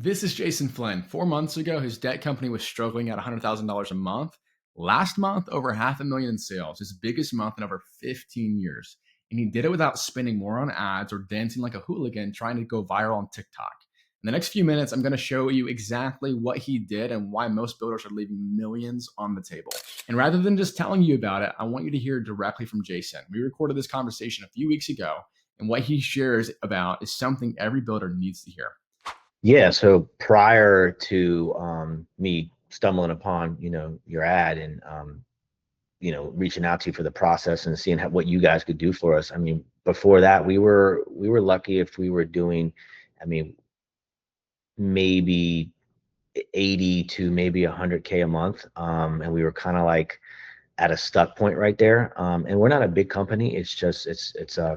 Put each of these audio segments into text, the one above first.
This is Jason Flynn. 4 months ago, his debt company was struggling at $100,000 a month. Last month, over $500,000 in sales, his biggest month in over 15 years. And he did it without spending more on ads or dancing like a hooligan trying to go viral on TikTok. In the next few minutes, I'm going to show you exactly what he did and why most builders are leaving millions on the table. And rather than just telling you about it, I want you to hear directly from Jason. We recorded this conversation a few weeks ago, and what he shares about is something every builder needs to hear. Yeah, so prior to me stumbling upon, your ad and reaching out to you for the process and seeing what you guys could do for us. I mean, before that, we were lucky if we were doing, I mean, maybe 80 to maybe 100K a month. And we were kind of like at a stuck point right there. And we're not a big company. It's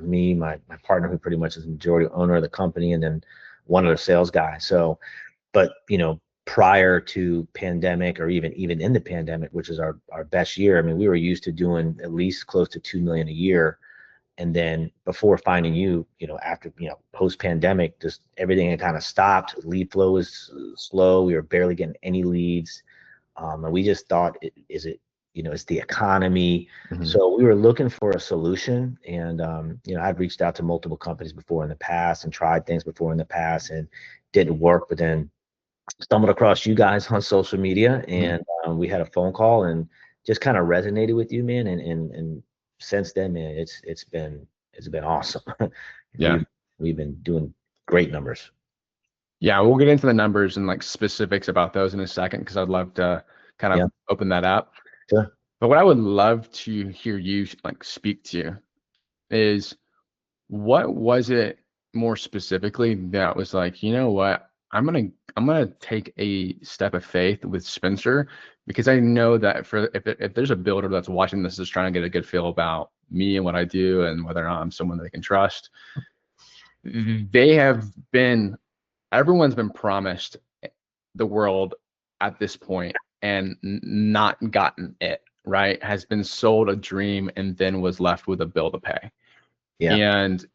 me, my partner, who pretty much is the majority owner of the company, and then one other sales guy. So, but prior to pandemic, or even in the pandemic, which is our best year, I mean, we were used to doing at least close to 2 million a year. And then before finding you, after, post pandemic, just everything had kind of stopped. Lead flow was slow. We were barely getting any leads. And we just thought, it's the economy. Mhm. So we were looking for a solution. And, I've reached out to multiple companies before in the past and tried things before in the past and didn't work, but then stumbled across you guys on social media, and we had a phone call and just kind of resonated with you, man. And since then, man, it's been awesome. Yeah. We've been doing great numbers. Yeah, we'll get into the numbers and like specifics about those in a second, because I'd love to kind of open that up. Sure. But what I would love to hear you like speak to is, what was it more specifically that was like, you know what, I'm gonna take a step of faith with Spencer, because I know that if there's a builder that's watching this is trying to get a good feel about me and what I do and whether or not I'm someone they can trust. Everyone's been promised the world at this point and not gotten it, right? Has been sold a dream and then was left with a bill to pay. Yeah. And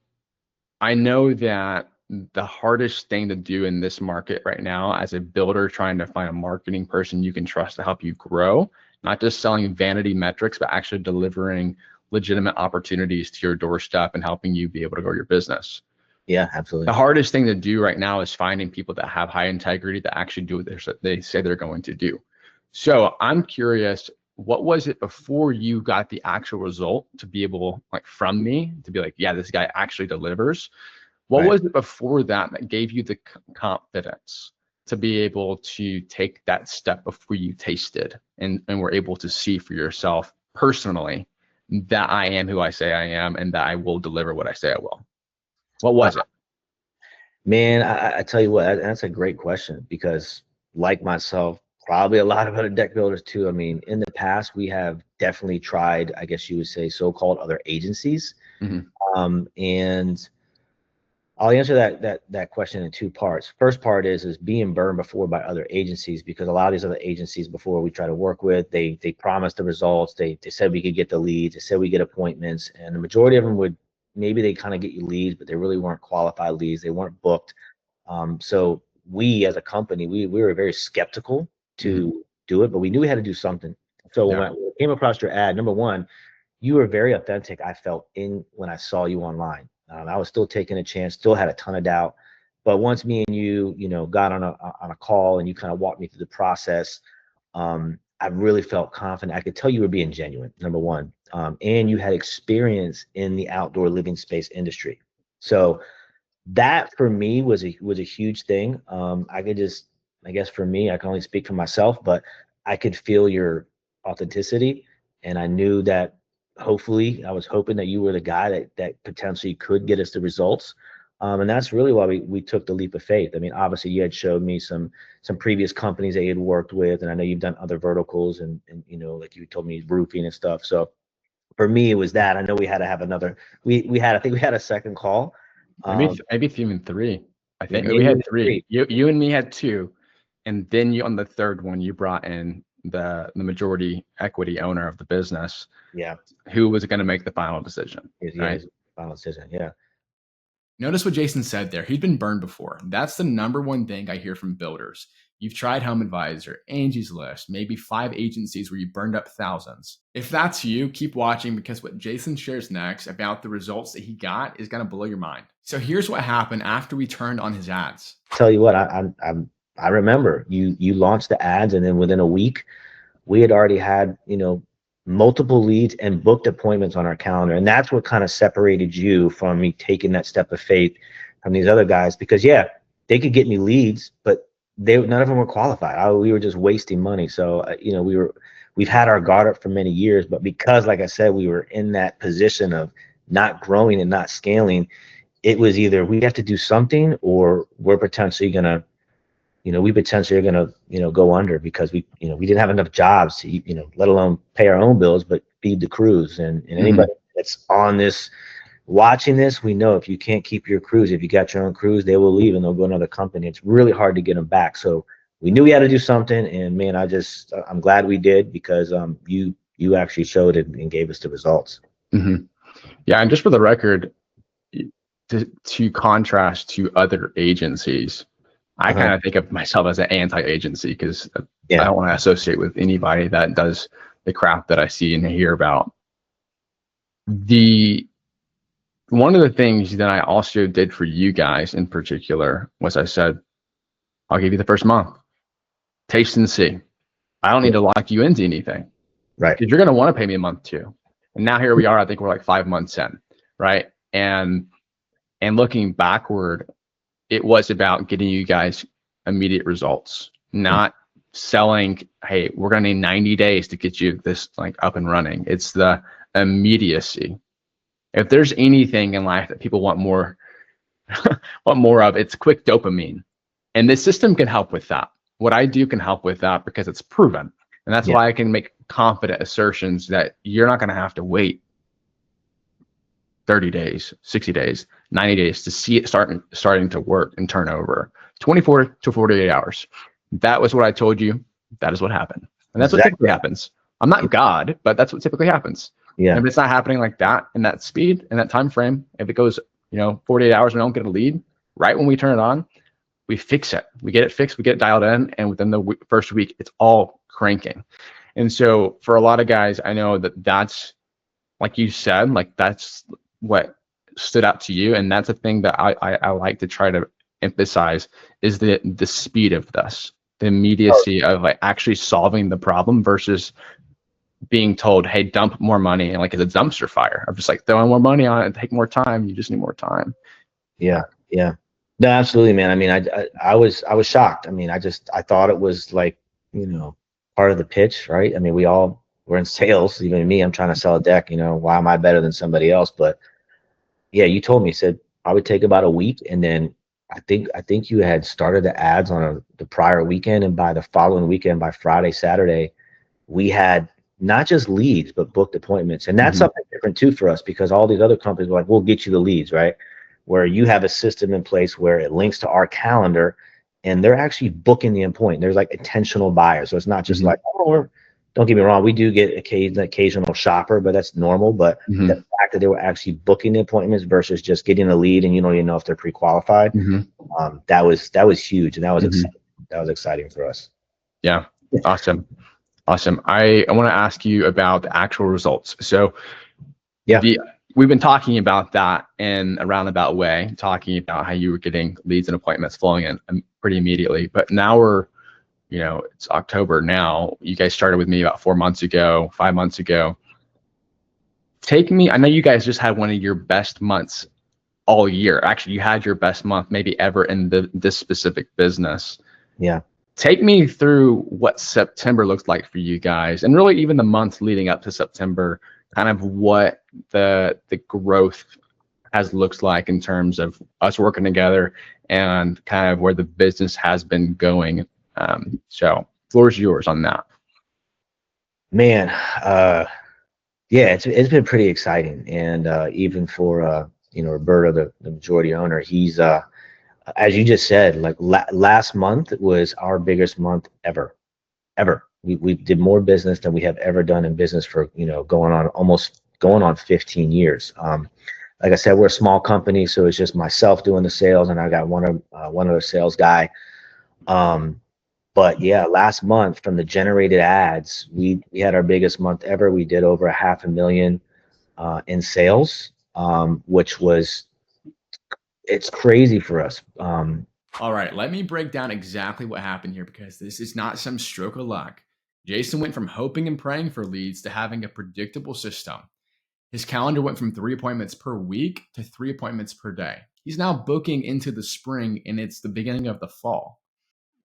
I know that the hardest thing to do in this market right now as a builder trying to find a marketing person you can trust to help you grow, not just selling vanity metrics, but actually delivering legitimate opportunities to your doorstep and helping you be able to grow your business. Yeah, absolutely. The hardest thing to do right now is finding people that have high integrity that actually do what they say they're going to do. So I'm curious, what was it before you got the actual result to be able, like from me, to be like, yeah, this guy actually delivers? What was it before that gave you the confidence to be able to take that step before you tasted and were able to see for yourself personally that I am who I say I am and that I will deliver what I say I will? What was it? Man, I tell you what, that's a great question, because like myself, probably a lot of other deck builders too. I mean, in the past, we have definitely tried, I guess you would say, so-called other agencies. And I'll answer that question in two parts. First part is being burned before by other agencies, because a lot of these other agencies before we try to work with, they promised the results. They said we could get the leads. They said we get appointments, and the majority of them would, maybe they kind of get you leads, but they really weren't qualified leads. They weren't booked. So we as a company, we were very skeptical to do it, but we knew we had to do something. So when I came across your ad, number one, you were very authentic. I felt when I saw you online. I was still taking a chance, still had a ton of doubt. But once me and you, got on a call and you kind of walked me through the process, I really felt confident. I could tell you were being genuine, number one. And you had experience in the outdoor living space industry. So that for me was a huge thing. I guess for me, I can only speak for myself, but I could feel your authenticity, and I knew that hopefully, I was hoping that you were the guy that potentially could get us the results. And that's really why we took the leap of faith. I mean, obviously you had showed me some previous companies that you had worked with, and I know you've done other verticals and like you told me, roofing and stuff. So for me, it was that. I know we had to have another, I think we had a second call. Maybe even three. I think Maybe we had three. You and me had two, and then you on the third one you brought in the majority equity owner of the business. Yeah. Who was going to make the final decision? Yeah, right? final decision. Yeah. Notice what Jason said there. He'd been burned before. That's the number one thing I hear from builders. You've tried HomeAdvisor, Angie's List, maybe 5 agencies where you burned up thousands. If that's you, keep watching, because what Jason shares next about the results that he got is going to blow your mind. So here's what happened after we turned on his ads. Tell you what, I remember you launched the ads, and then within a week, we had already had, multiple leads and booked appointments on our calendar. And that's what kind of separated you from me taking that step of faith from these other guys, because yeah, they could get me leads, but none of them were qualified. We were just wasting money. So, we've had our guard up for many years, but because, like I said, we were in that position of not growing and not scaling, it was either we have to do something or we're potentially going to, go under, because we didn't have enough jobs to, let alone pay our own bills, but feed the crews. And anybody that's on this, watching this, we know if you can't keep your crews, if you got your own crews, they will leave and they'll go to another company. It's really hard to get them back. So we knew we had to do something. And man, I'm glad we did, because you actually showed it and gave us the results. Yeah. And just for the record, to contrast to other agencies, I kind of think of myself as an anti-agency, because I don't want to associate with anybody that does the crap that I see and hear about. One of the things that I also did for you guys in particular was I said, I'll give you the first month. Taste and see. I don't need to lock you into anything. Right. Because you're going to want to pay me a month too. And now here we are, I think we're like 5 months in, right? And looking backward, it was about getting you guys immediate results, not selling, hey, we're going to need 90 days to get you this like up and running. It's the immediacy. If there's anything in life that people want more of, it's quick dopamine. And this system can help with that. What I do can help with that, because it's proven. And that's why I can make confident assertions that you're not going to have to wait 30 days, 60 days, 90 days to see it starting to work and turn over. 24 to 48 hours. That was what I told you. That is what happened. And that's what typically happens. I'm not God, but that's what typically happens. Yeah. And if it's not happening like that, in that speed, in that time frame, if it goes, 48 hours, we don't get a lead, right when we turn it on, we fix it. We get it fixed, we get it dialed in, and within the first week, it's all cranking. And so for a lot of guys, I know that's, like you said, like that's what stood out to you. And that's a thing that I like to try to emphasize, is the speed of this, the immediacy of like actually solving the problem versus being told, hey, dump more money, and like it's a dumpster fire of just like throwing more money on it and take more time. You just need more time. Yeah. No, absolutely, man. I mean, I was shocked. I mean, I thought it was like, part of the pitch, right? I mean, we're in sales. Even me, I'm trying to sell a deck. Why am I better than somebody else? But yeah, you told me, said I would take about a week, and then I think you had started the ads on the prior weekend, and by the following weekend, by Friday, Saturday, we had not just leads but booked appointments. And that's something different too for us, because all these other companies were like, we'll get you the leads, right? Where you have a system in place where it links to our calendar, and they're actually booking the appointment. There's like intentional buyers, so it's not just like, don't get me wrong, we do get occasional shopper, but that's normal. But the fact that they were actually booking the appointments versus just getting a lead and you don't even know if they're pre-qualified, that was huge, and that was exciting for us. Yeah, awesome. I want to ask you about the actual results. So we've been talking about that in a roundabout way, talking about how you were getting leads and appointments flowing in pretty immediately. But now we're, it's October now. You guys started with me about 4 months ago, 5 months ago. I know you guys just had one of your best months all year. Actually, you had your best month maybe ever in this specific business. Yeah. Take me through what September looks like for you guys, and really even the months leading up to September, kind of what the growth has looks like in terms of us working together and kind of where the business has been going. So floor is yours on that. Man, yeah, it's been pretty exciting. And even for Roberto, the majority owner, he's as you just said, like last month was our biggest month ever. We did more business than we have ever done in business for going on 15 years. like I said, we're a small company, so it's just myself doing the sales, and I got one other sales guy. But yeah, last month from the generated ads, we had our biggest month ever. We did over $500,000 in sales, which was, it's crazy for us. All right, let me break down exactly what happened here because this is not some stroke of luck. Jason went from hoping and praying for leads to having a predictable system. His calendar went from 3 appointments per week to 3 appointments per day. He's now booking into the spring and it's the beginning of the fall.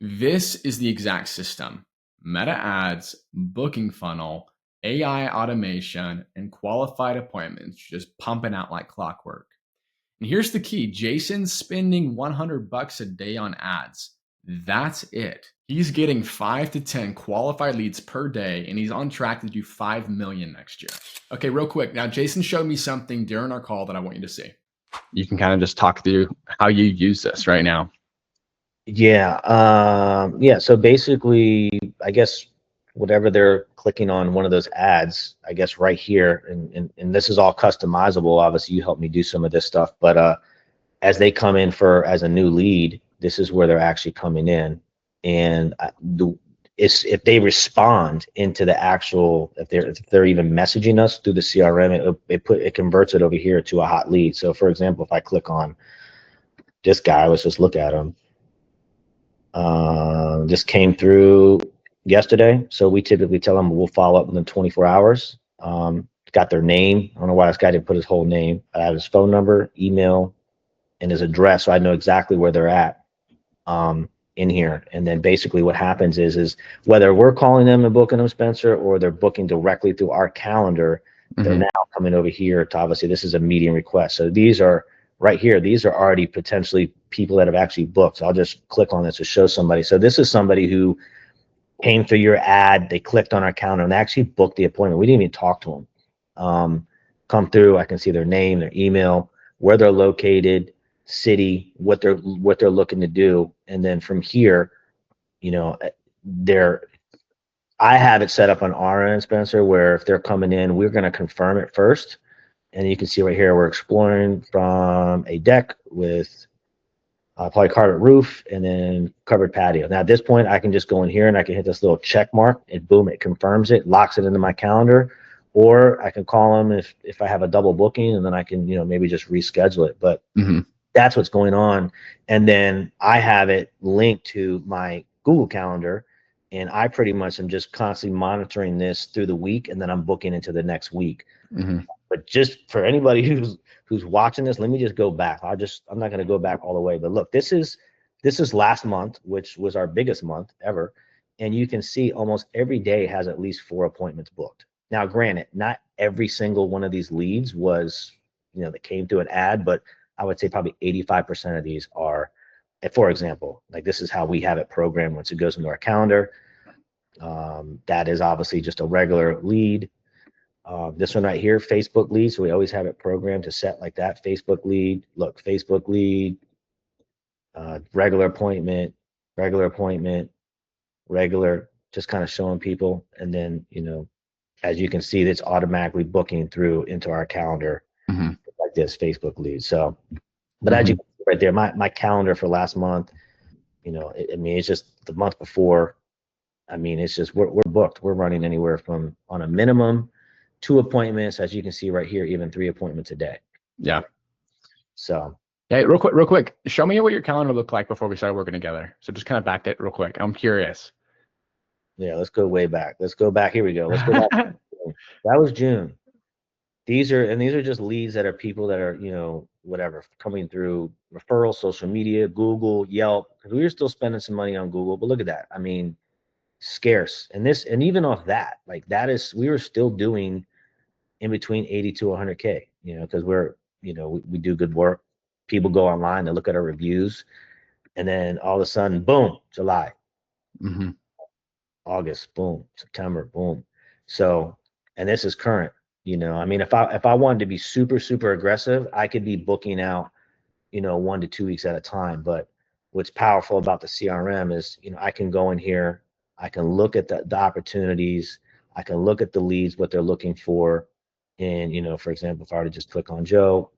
This is the exact system: meta ads, booking funnel, AI automation, and qualified appointments just pumping out like clockwork. And here's the key: Jason's spending $100 a day on ads. That's it. He's getting 5 to 10 qualified leads per day, and he's on track to do 5 million next year. Okay, real quick. Now, Jason showed me something during our call that I want you to see. You can kind of just talk through how you use this right now. Yeah. So basically, I guess whatever they're clicking on one of those ads, I guess right here, and this is all customizable. Obviously, you helped me do some of this stuff, but as they come in as a new lead, this is where they're actually coming in, and if they respond into the actual, if they're even messaging us through the CRM, it converts it over here to a hot lead. So for example, if I click on this guy, let's just look at him. Just came through yesterday. So we typically tell them we'll follow up within 24 hours. Got their name. I don't know why this guy didn't put his whole name. I have his phone number, email, and his address, so I know exactly where they're at in here. And then basically what happens is whether we're calling them and booking them, Spencer, or they're booking directly through our calendar, they're now coming over here to, obviously this is a meeting request. So these are right here. These are already potentially people that have actually booked. So I'll just click on this to show somebody. So this is somebody who came through your ad, they clicked on our calendar and they actually booked the appointment. We didn't even talk to them. Come through, I can see their name, their email, where they're located, city, what they're looking to do. And then from here, you know, I have it set up on our end, Spencer, where if they're coming in, we're going to confirm it first. And you can see right here, we're exploring from a deck with polycarbonate roof and then covered patio. Now at this point, I can just go in here and I can hit this little check mark and boom, it confirms it, locks it into my calendar. Or I can call them if I have a double booking, and then I can, you know, maybe just reschedule it. But that's what's going on. And then I have it linked to my Google Calendar, and I pretty much am just constantly monitoring this through the week, and then I'm booking into the next week. But just for anybody who's watching this, let me just go back. I'm not going to go back all the way, but look, this is last month, which was our biggest month ever. And you can see almost every day has at least 4 appointments booked. Now, granted, not every single one of these leads was, you know, that came through an ad, but I would say probably 85% of these are, for example, like this is how we have it programmed once it goes into our calendar. That is obviously just a regular lead. This one right here, Facebook lead. So we always have it programmed to set like that. Facebook lead, look, Facebook lead, regular appointment, just kind of showing people. And then, you know, as you can see, it's automatically booking through into our calendar like this Facebook lead. So, but as you can see right there, my calendar for last month, you know, I mean, it's just the month before. I mean, it's just, we're booked. We're running anywhere from on a minimum 2 appointments, as you can see right here, even 3 appointments a day. Yeah. So. Hey, real quick, show me what your calendar looked like before we started working together. So just kind of back it real quick. I'm curious. Yeah, let's go way back. Let's go back. Here we go. Let's go back. That was June. These are just leads that are people that are, you know, whatever, coming through referrals, social media, Google, Yelp, because we were still spending some money on Google. But look at that. I mean, scarce. And even off that, like we were still doing in between 80 to 100K, you know, because we do good work. People go online, they look at our reviews, and then all of a sudden, boom, July, August, boom, September, boom. So, and this is current, you know, I mean, if I wanted to be super, super aggressive, I could be booking out, you know, 1 to 2 weeks at a time. But what's powerful about the CRM is, you know, I can go in here, I can look at the opportunities, I can look at the leads, what they're looking for. And, you know, for example, if I were to just click on Joe,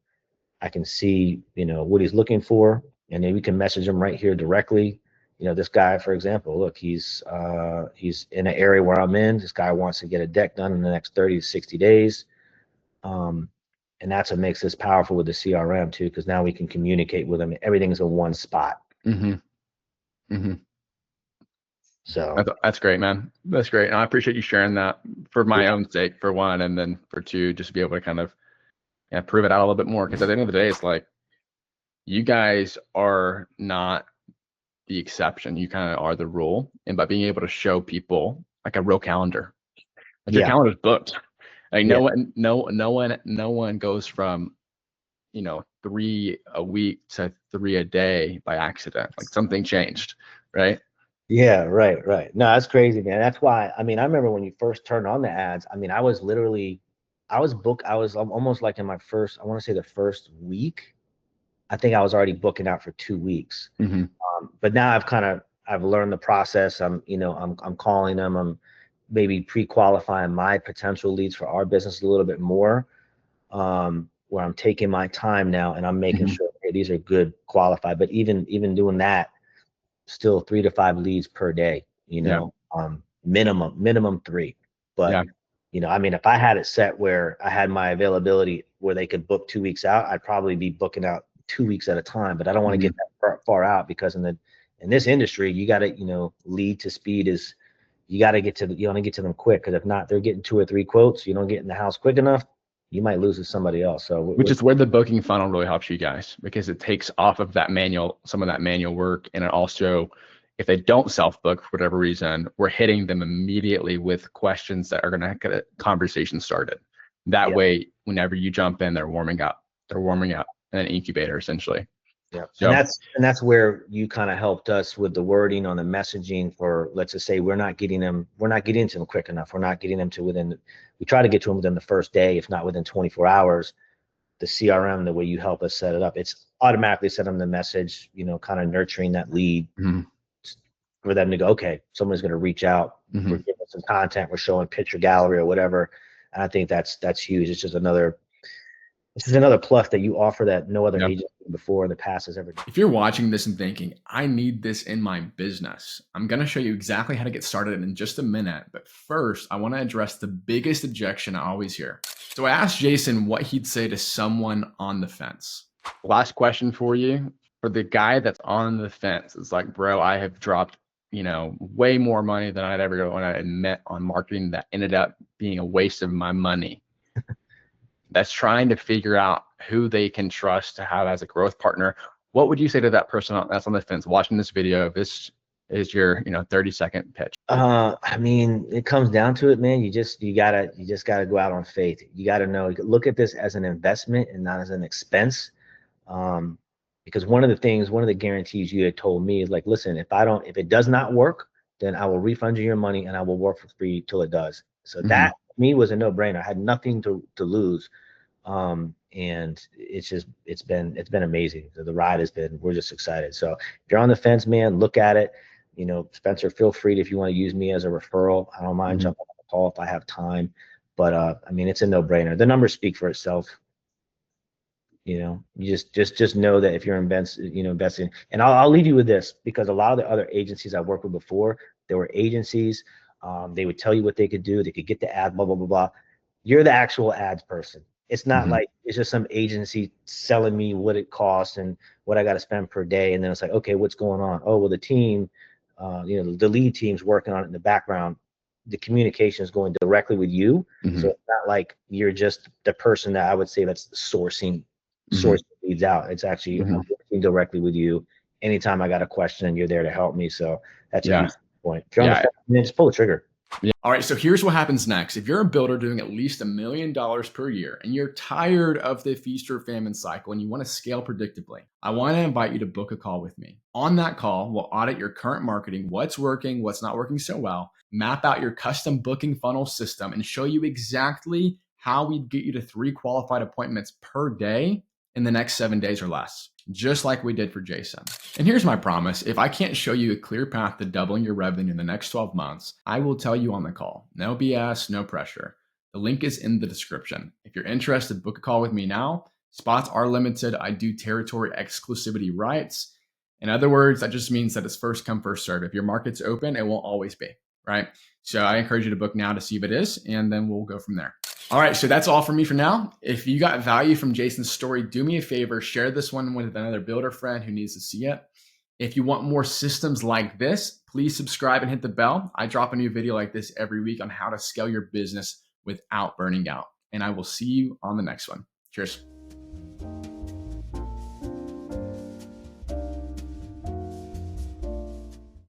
I can see, what he's looking for, and then we can message him right here directly. This guy, for example, look, he's in an area where I'm in. This guy wants to get a deck done in the next 30 to 60 days. And that's what makes this powerful with the CRM too, because now we can communicate with him. Everything's in one spot. Mm-hmm. Mm-hmm. So That's great, man. That's great. And I appreciate you sharing that for my own sake, for one, and then for two, just to be able to kind of prove it out a little bit more. Because at the end of the day, it's like you guys are not the exception. You kind of are the rule. And by being able to show people like a real calendar, like your calendar's booked. Like no one goes from 3 a week to 3 a day by accident. Like something changed, right? Yeah, right. No, that's crazy, man. That's why, I remember when you first turned on the ads, I was almost like in my first, I want to say the first week, I think I was already booking out for 2 weeks. Mm-hmm. But now I've learned the process. I'm calling them. I'm maybe pre-qualifying my potential leads for our business a little bit more, where I'm taking my time now and I'm making sure, hey, these are good qualified. But even doing that, still 3 to 5 leads per day, minimum 3. But if I had it set where I had my availability where they could book 2 weeks out, I'd probably be booking out 2 weeks at a time. But I don't want to get that far out, because in this industry, you got to, lead to speed is, you got to you want to get to them quick, because if not, they're getting 2 or 3 quotes. You don't get in the house quick enough, you might lose to somebody else. So which is where the booking funnel really helps you guys, because it takes off of some of that manual work. And it also, if they don't self-book for whatever reason, we're hitting them immediately with questions that are going to get a conversation started. That way, whenever you jump in, they're warming up in an incubator, essentially. Yeah. So, and that's where you kind of helped us with the wording on the messaging for, let's just say we're not getting to them quick enough. We're not getting them to we try to get to them within the first day, if not within 24 hours. The CRM, the way you help us set it up, it's automatically send them the message, kind of nurturing that lead for them to go, okay, someone's going to reach out. We're giving some content, we're showing picture gallery or whatever. And I think that's huge. It's just another plus that you offer that no other agency before in the past has ever done. If you're watching this and thinking, I need this in my business, I'm going to show you exactly how to get started in just a minute. But first, I want to address the biggest objection I always hear. So I asked Jason what he'd say to someone on the fence. Last question for you. For the guy that's on the fence, it's like, bro, I have dropped, way more money than I'd ever want to admit on marketing that ended up being a waste of my money. That's trying to figure out who they can trust to have as a growth partner. What would you say to that person that's on the fence watching this video? If this is your 30-second pitch. It comes down to it, man. You just gotta go out on faith. You gotta know, look at this as an investment and not as an expense. Because one of the guarantees you had told me is like, listen, if it does not work, then I will refund you your money and I will work for free till it does. So that to me was a no-brainer. I had nothing to lose. And it's been amazing. The ride we're just excited. So if you're on the fence, man, look at it. Spencer, feel free if you want to use me as a referral. I don't mind jumping on a call if I have time. But it's a no-brainer. The numbers speak for itself. You just know that if you're investing, and I'll leave you with this, because a lot of the other agencies I worked with before, there were agencies, they would tell you what they could do. They could get the ad, blah, blah, blah, blah. You're the actual ads person. It's not like it's just some agency selling me what it costs and what I got to spend per day. And then it's like, okay, what's going on? Oh, well, the team, the lead team's working on it in the background. The communication is going directly with you. So it's not like you're just the person that I would say that's sourcing leads out. It's actually I'm working directly with you. Anytime I got a question, you're there to help me. So that's a huge point. If you're on the phone, just pull the trigger. Yeah. All right. So here's what happens next. If you're a builder doing at least $1 million per year and you're tired of the feast or famine cycle and you want to scale predictably, I want to invite you to book a call with me. On that call, we'll audit your current marketing, what's working, what's not working so well, map out your custom booking funnel system, and show you exactly how we'd get you to 3 qualified appointments per day in the next 7 days or less, just like we did for Jason. And here's my promise. If I can't show you a clear path to doubling your revenue in the next 12 months, I will tell you on the call. No BS, no pressure. The link is in the description. If you're interested, book a call with me now. Spots are limited. I do territory exclusivity rights. In other words, that just means that it's first come, first serve. If your market's open, it won't always be, right? So I encourage you to book now to see if it is, and then we'll go from there. All right, so that's all for me for now. If you got value from Jason's story, do me a favor, share this one with another builder friend who needs to see it. If you want more systems like this, please subscribe and hit the bell. I drop a new video like this every week on how to scale your business without burning out. And I will see you on the next one. Cheers.